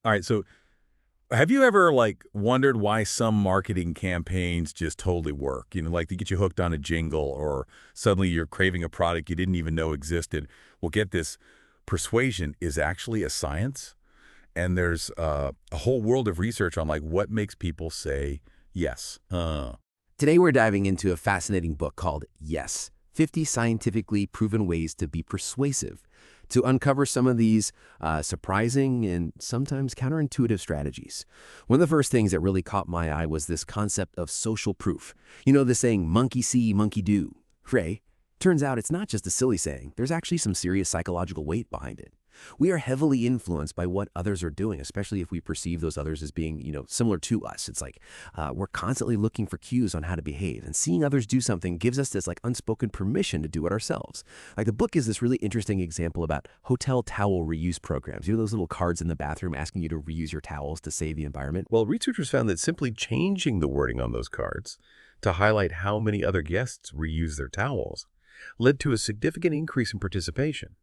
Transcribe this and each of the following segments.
All right, so have you ever, like, wondered why some marketing campaigns just totally work? Like they get you hooked on a jingle or suddenly you're craving a product you didn't even know existed. Well, get this, persuasion is actually a science, and there's a whole world of research on, like, what makes people say yes. Today, we're diving into a fascinating book called Yes, 50 Scientifically Proven Ways to Be Persuasive, to uncover some of these surprising and sometimes counterintuitive strategies. One of the first things that really caught my eye was this concept of social proof. You know the saying, monkey see, monkey do. Ray, turns out it's not just a silly saying. There's actually some serious psychological weight behind it. We are heavily influenced by what others are doing, especially if we perceive those others as being, similar to us. It's like we're constantly looking for cues on how to behave, and seeing others do something gives us this like unspoken permission to do it ourselves. Like the book is this really interesting example about hotel towel reuse programs. You know those little cards in the bathroom asking you to reuse your towels to save the environment? Well, researchers found that simply changing the wording on those cards to highlight how many other guests reuse their towels led to a significant increase in participation.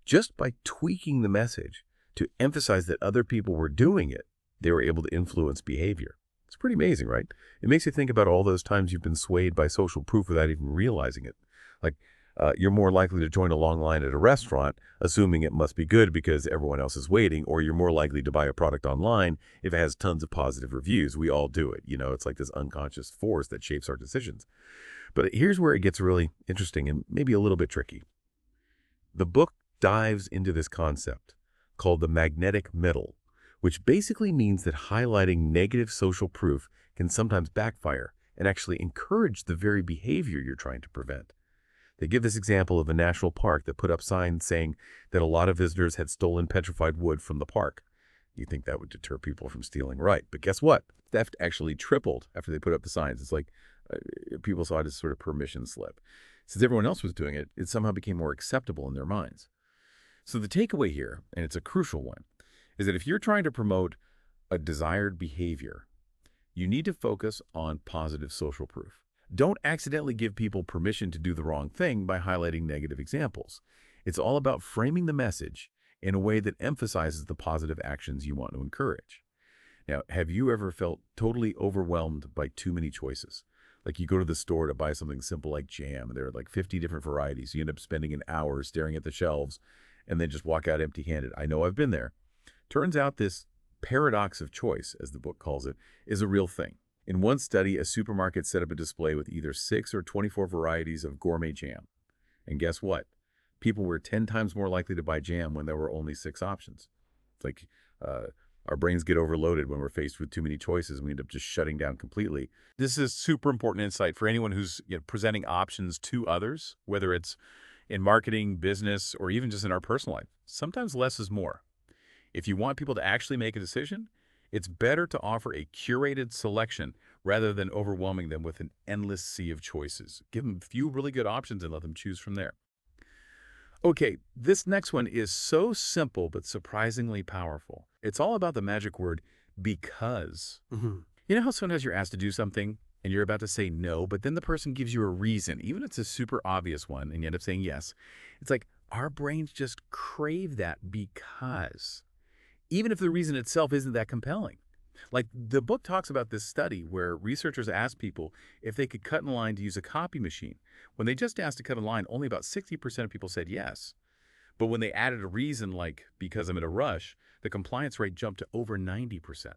Just by tweaking the message to emphasize that other people were doing it, they were able to influence behavior. It's pretty amazing, right? It makes you think about all those times you've been swayed by social proof without even realizing it. Like, you're more likely to join a long line at a restaurant, assuming it must be good because everyone else is waiting, or you're more likely to buy a product online if it has tons of positive reviews. We all do it. It's like this unconscious force that shapes our decisions. But here's where it gets really interesting and maybe a little bit tricky. The book dives into this concept called the magnetic middle, which basically means that highlighting negative social proof can sometimes backfire and actually encourage the very behavior you're trying to prevent. They give this example of a national park that put up signs saying that a lot of visitors had stolen petrified wood from the park. You think that would deter people from stealing, right? But guess what? Theft actually tripled after they put up the signs. It's like people saw it as sort of permission slip. Since everyone else was doing it, it somehow became more acceptable in their minds. So the takeaway here, and it's a crucial one, is that if you're trying to promote a desired behavior, you need to focus on positive social proof. Don't accidentally give people permission to do the wrong thing by highlighting negative examples. It's all about framing the message in a way that emphasizes the positive actions you want to encourage. Now, have you ever felt totally overwhelmed by too many choices? Like you go to the store to buy something simple like jam, and there are like 50 different varieties. You end up spending an hour staring at the shelves and then just walk out empty-handed. I know I've been there. Turns out this paradox of choice, as the book calls it, is a real thing. In one study, a supermarket set up a display with either 6 or 24 varieties of gourmet jam. And guess what? People were 10 times more likely to buy jam when there were only 6 options. It's like our brains get overloaded when we're faced with too many choices, and we end up just shutting down completely. This is super important insight for anyone who's presenting options to others, whether it's in marketing, business, or even just in our personal life. Sometimes less is more. If you want people to actually make a decision, it's better to offer a curated selection rather than overwhelming them with an endless sea of choices. Give them a few really good options and let them choose from there. Okay, this next one is so simple but surprisingly powerful. It's all about the magic word, because. You know how sometimes you're asked to do something and you're about to say no, but then the person gives you a reason, even if it's a super obvious one, and you end up saying yes. It's like our brains just crave that because, even if the reason itself isn't that compelling. Like the book talks about this study where researchers asked people if they could cut in line to use a copy machine. When they just asked to cut in line, only about 60% of people said yes. But when they added a reason like, because I'm in a rush, the compliance rate jumped to over 90%.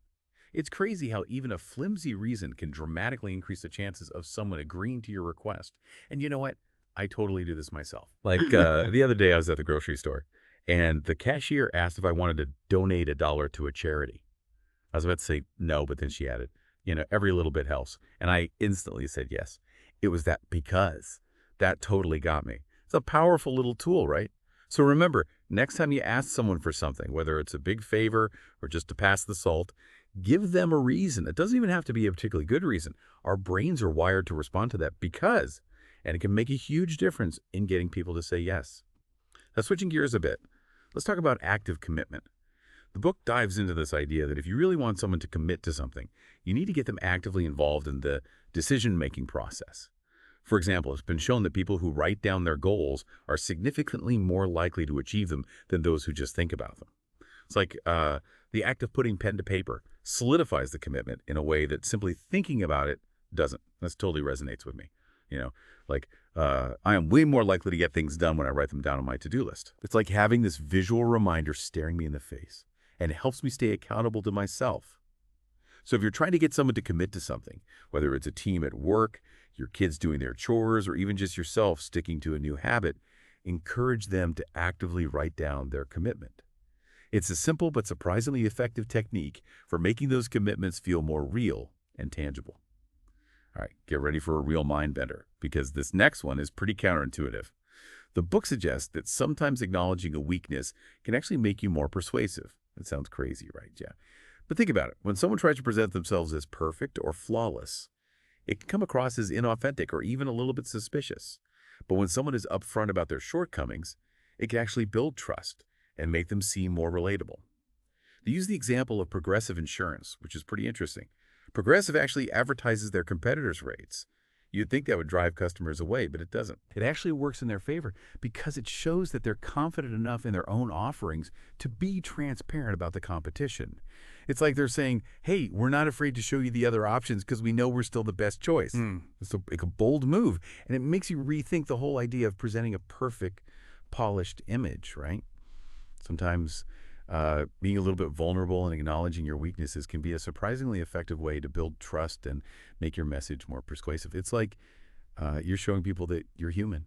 It's crazy how even a flimsy reason can dramatically increase the chances of someone agreeing to your request. And you know what? I totally do this myself. Like the other day I was at the grocery store, and the cashier asked if I wanted to donate $1 to a charity. I was about to say no, but then she added, every little bit helps. And I instantly said yes. It was that because. That totally got me. It's a powerful little tool, right? So remember, next time you ask someone for something, whether it's a big favor or just to pass the salt, give them a reason. It doesn't even have to be a particularly good reason. Our brains are wired to respond to that because, and it can make a huge difference in getting people to say yes. Now, switching gears a bit, let's talk about active commitment. The book dives into this idea that if you really want someone to commit to something, you need to get them actively involved in the decision-making process. For example, it's been shown that people who write down their goals are significantly more likely to achieve them than those who just think about them. It's like The act of putting pen to paper solidifies the commitment in a way that simply thinking about it doesn't. This totally resonates with me. You know, like I am way more likely to get things done when I write them down on my to-do list. It's like having this visual reminder staring me in the face, and it helps me stay accountable to myself. So if you're trying to get someone to commit to something, whether it's a team at work, your kids doing their chores, or even just yourself sticking to a new habit, encourage them to actively write down their commitment. It's a simple but surprisingly effective technique for making those commitments feel more real and tangible. All right, get ready for a real mind bender, because this next one is pretty counterintuitive. The book suggests that sometimes acknowledging a weakness can actually make you more persuasive. It sounds crazy, right? Yeah. But think about it. When someone tries to present themselves as perfect or flawless, it can come across as inauthentic or even a little bit suspicious. But when someone is upfront about their shortcomings, it can actually build trust and make them seem more relatable. They use the example of Progressive Insurance, which is pretty interesting. Progressive actually advertises their competitors' rates. You'd think that would drive customers away, but it doesn't. It actually works in their favor because it shows that they're confident enough in their own offerings to be transparent about the competition. It's like they're saying, hey, we're not afraid to show you the other options because we know we're still the best choice. It's a bold move, and it makes you rethink the whole idea of presenting a perfect, polished image, right? Sometimes being a little bit vulnerable and acknowledging your weaknesses can be a surprisingly effective way to build trust and make your message more persuasive. It's like you're showing people that you're human,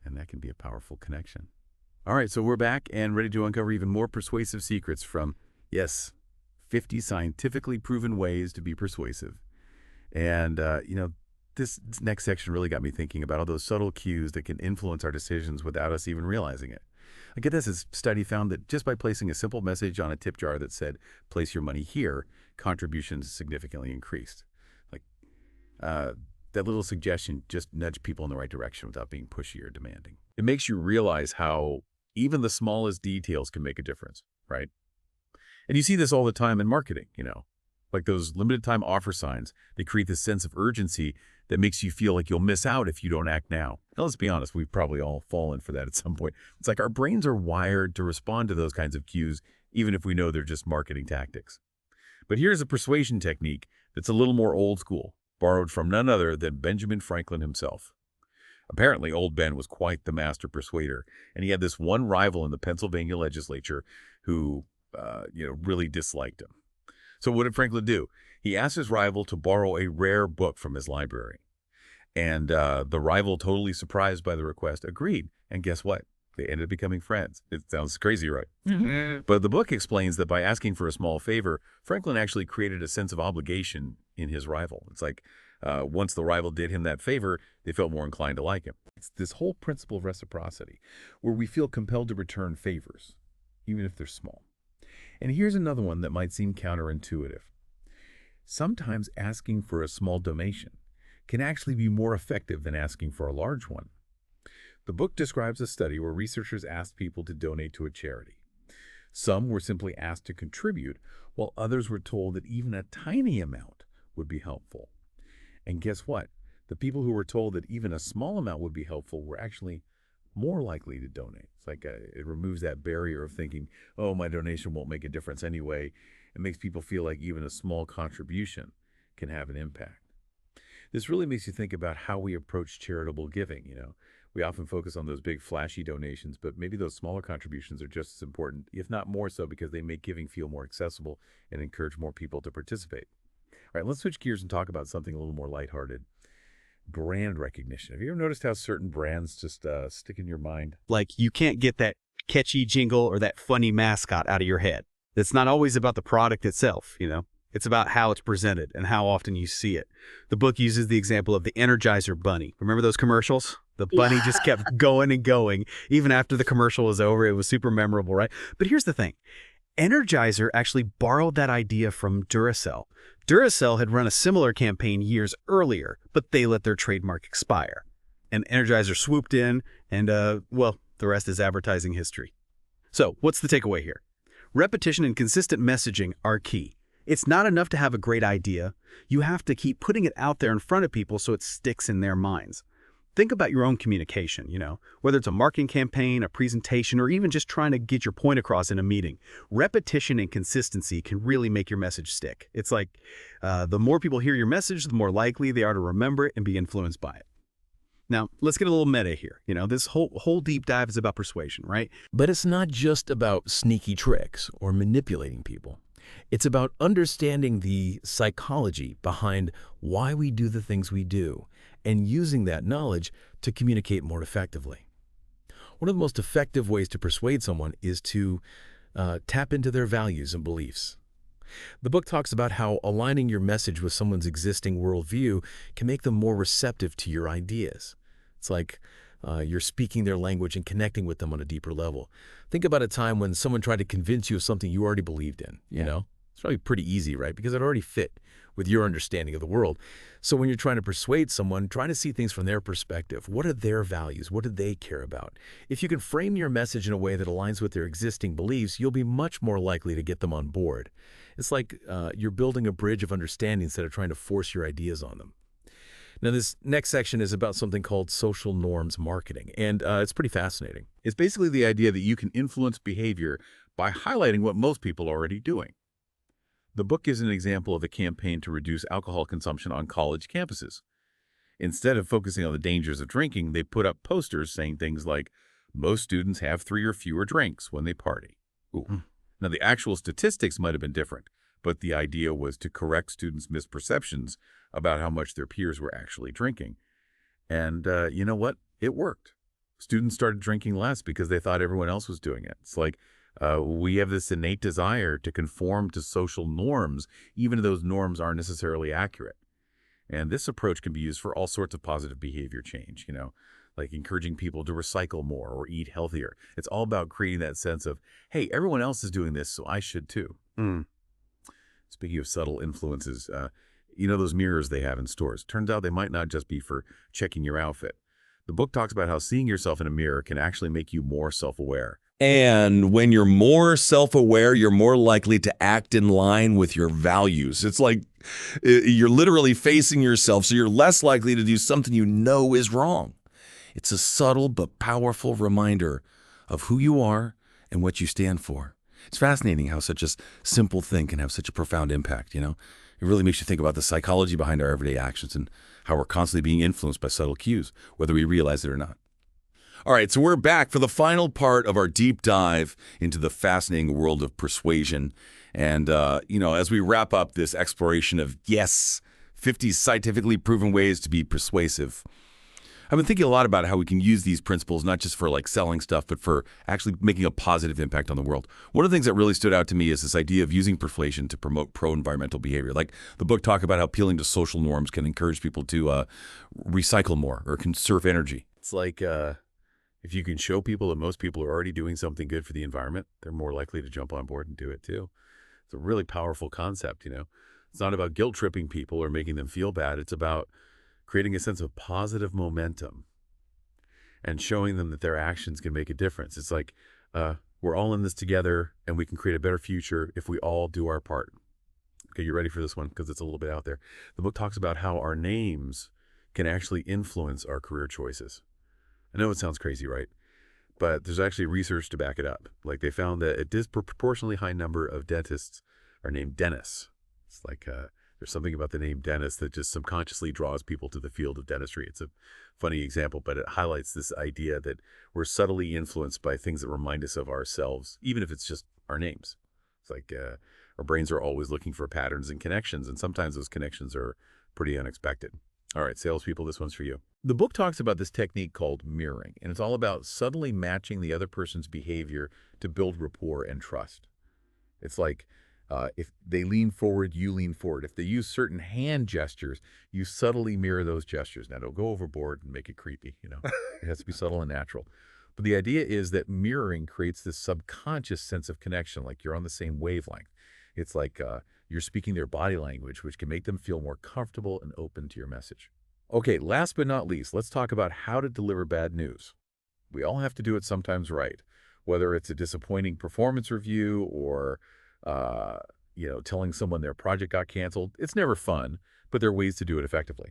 and that can be a powerful connection. All right, so we're back and ready to uncover even more persuasive secrets from, yes, 50 scientifically proven ways to be persuasive. And, this next section really got me thinking about all those subtle cues that can influence our decisions without us even realizing it. Get this study found that just by placing a simple message on a tip jar that said, place your money here, contributions significantly increased. That little suggestion just nudged people in the right direction without being pushy or demanding. It makes you realize how even the smallest details can make a difference, right? And you see this all the time in marketing, like those limited time offer signs. They create this sense of urgency that makes you feel like you'll miss out if you don't act now. Now, let's be honest, we've probably all fallen for that at some point. It's like our brains are wired to respond to those kinds of cues, even if we know they're just marketing tactics. But here's a persuasion technique that's a little more old school, borrowed from none other than Benjamin Franklin himself. Apparently, old Ben was quite the master persuader, and he had this one rival in the Pennsylvania legislature who, really disliked him. So what did Franklin do? He asked his rival to borrow a rare book from his library. And the rival, totally surprised by the request, agreed. And guess what? They ended up becoming friends. It sounds crazy, right? But the book explains that by asking for a small favor, Franklin actually created a sense of obligation in his rival. It's like once the rival did him that favor, they felt more inclined to like him. It's this whole principle of reciprocity, where we feel compelled to return favors, even if they're small. And here's another one that might seem counterintuitive. Sometimes asking for a small donation can actually be more effective than asking for a large one. The book describes a study where researchers asked people to donate to a charity. Some were simply asked to contribute, while others were told that even a tiny amount would be helpful. And guess what? The people who were told that even a small amount would be helpful were actually more likely to donate. It's like it removes that barrier of thinking, oh, my donation won't make a difference anyway. It makes people feel like even a small contribution can have an impact. This really makes you think about how we approach charitable giving. We often focus on those big flashy donations, but maybe those smaller contributions are just as important, if not more so, because they make giving feel more accessible and encourage more people to participate. All right, let's switch gears and talk about something a little more lighthearted. Brand recognition. Have you ever noticed how certain brands just stick in your mind? Like, you can't get that catchy jingle or that funny mascot out of your head. It's not always about the product itself, It's about how it's presented and how often you see it. The book uses the example of the Energizer Bunny. Remember those commercials? The bunny just kept going and going. Even after the commercial was over, it was super memorable, right? But here's the thing. Energizer actually borrowed that idea from Duracell. Duracell had run a similar campaign years earlier, but they let their trademark expire. And Energizer swooped in, and, the rest is advertising history. So, what's the takeaway here? Repetition and consistent messaging are key. It's not enough to have a great idea. You have to keep putting it out there in front of people so it sticks in their minds. Think about your own communication, whether it's a marketing campaign, a presentation, or even just trying to get your point across in a meeting. Repetition and consistency can really make your message stick. It's like the more people hear your message, the more likely they are to remember it and be influenced by it. Now, let's get a little meta here. This whole deep dive is about persuasion, right? But it's not just about sneaky tricks or manipulating people. It's about understanding the psychology behind why we do the things we do and using that knowledge to communicate more effectively. One of the most effective ways to persuade someone is to tap into their values and beliefs. The book talks about how aligning your message with someone's existing worldview can make them more receptive to your ideas. It's like you're speaking their language and connecting with them on a deeper level. Think about a time when someone tried to convince you of something you already believed in, It's probably pretty easy, right? Because it already fit with your understanding of the world. So when you're trying to persuade someone, try to see things from their perspective. What are their values? What do they care about? If you can frame your message in a way that aligns with their existing beliefs, you'll be much more likely to get them on board. It's like you're building a bridge of understanding instead of trying to force your ideas on them. Now, this next section is about something called social norms marketing, and it's pretty fascinating. It's basically the idea that you can influence behavior by highlighting what most people are already doing. The book gives an example of a campaign to reduce alcohol consumption on college campuses. Instead of focusing on the dangers of drinking, they put up posters saying things like, most students have 3 or fewer drinks when they party. Ooh. Now, the actual statistics might have been different, but the idea was to correct students' misperceptions about how much their peers were actually drinking. And you know what? It worked. Students started drinking less because they thought everyone else was doing it. It's like we have this innate desire to conform to social norms, even if those norms aren't necessarily accurate. And this approach can be used for all sorts of positive behavior change, like encouraging people to recycle more or eat healthier. It's all about creating that sense of, hey, everyone else is doing this, so I should too. Speaking of subtle influences, those mirrors they have in stores. Turns out they might not just be for checking your outfit. The book talks about how seeing yourself in a mirror can actually make you more self-aware. And when you're more self-aware, you're more likely to act in line with your values. It's like you're literally facing yourself, so you're less likely to do something you know is wrong. It's a subtle but powerful reminder of who you are and what you stand for. It's fascinating how such a simple thing can have such a profound impact, It really makes you think about the psychology behind our everyday actions and how we're constantly being influenced by subtle cues, whether we realize it or not. All right, so we're back for the final part of our deep dive into the fascinating world of persuasion. And, as we wrap up this exploration of, 50 scientifically proven ways to be persuasive, I've been thinking a lot about how we can use these principles, not just for selling stuff, but for actually making a positive impact on the world. One of the things that really stood out to me is this idea of using persuasion to promote pro-environmental behavior. Like the book talked about how appealing to social norms can encourage people to recycle more or conserve energy. It's like if you can show people that most people are already doing something good for the environment, they're more likely to jump on board and do it too. It's a really powerful concept, It's not about guilt-tripping people or making them feel bad. It's about creating a sense of positive momentum and showing them that their actions can make a difference. It's like we're all in this together and we can create a better future if we all do our part. Okay, you ready for this one? Because it's a little bit out there. The book talks about how our names can actually influence our career choices. I know it sounds crazy, right? But there's actually research to back it up. Like they found that a disproportionately high number of dentists are named Dennis. It's like there's something about the name Dennis that just subconsciously draws people to the field of dentistry. It's a funny example, but it highlights this idea that we're subtly influenced by things that remind us of ourselves, even if it's just our names. It's like our brains are always looking for patterns and connections, and sometimes those connections are pretty unexpected. All right, salespeople, this one's for you. The book talks about this technique called mirroring, and it's all about subtly matching the other person's behavior to build rapport and trust. It's like if they lean forward, you lean forward. If they use certain hand gestures, you subtly mirror those gestures. Now, don't go overboard and make it creepy, It has to be subtle and natural. But the idea is that mirroring creates this subconscious sense of connection, like you're on the same wavelength. It's like you're speaking their body language, which can make them feel more comfortable and open to your message. Okay, last but not least, let's talk about how to deliver bad news. We all have to do it sometimes right, whether it's a disappointing performance review or telling someone their project got canceled. It's never fun, but there are ways to do it effectively.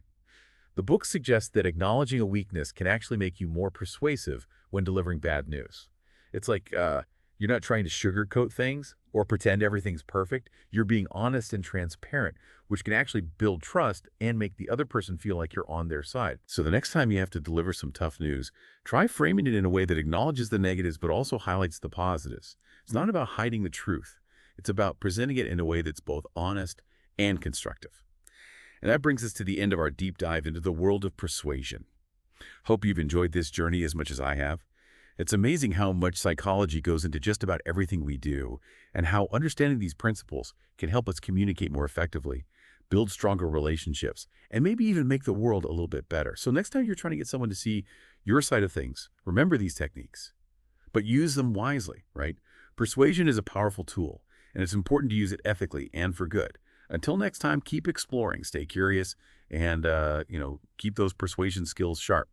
The book suggests that acknowledging a weakness can actually make you more persuasive when delivering bad news. It's like you're not trying to sugarcoat things or pretend everything's perfect. You're being honest and transparent, which can actually build trust and make the other person feel like you're on their side. So the next time you have to deliver some tough news, try framing it in a way that acknowledges the negatives but also highlights the positives. It's not about hiding the truth. It's about presenting it in a way that's both honest and constructive. And that brings us to the end of our deep dive into the world of persuasion. Hope you've enjoyed this journey as much as I have. It's amazing how much psychology goes into just about everything we do, and how understanding these principles can help us communicate more effectively, build stronger relationships, and maybe even make the world a little bit better. So next time you're trying to get someone to see your side of things, remember these techniques, but use them wisely, right? Persuasion is a powerful tool, and it's important to use it ethically and for good. Until next time, keep exploring, stay curious, and keep those persuasion skills sharp.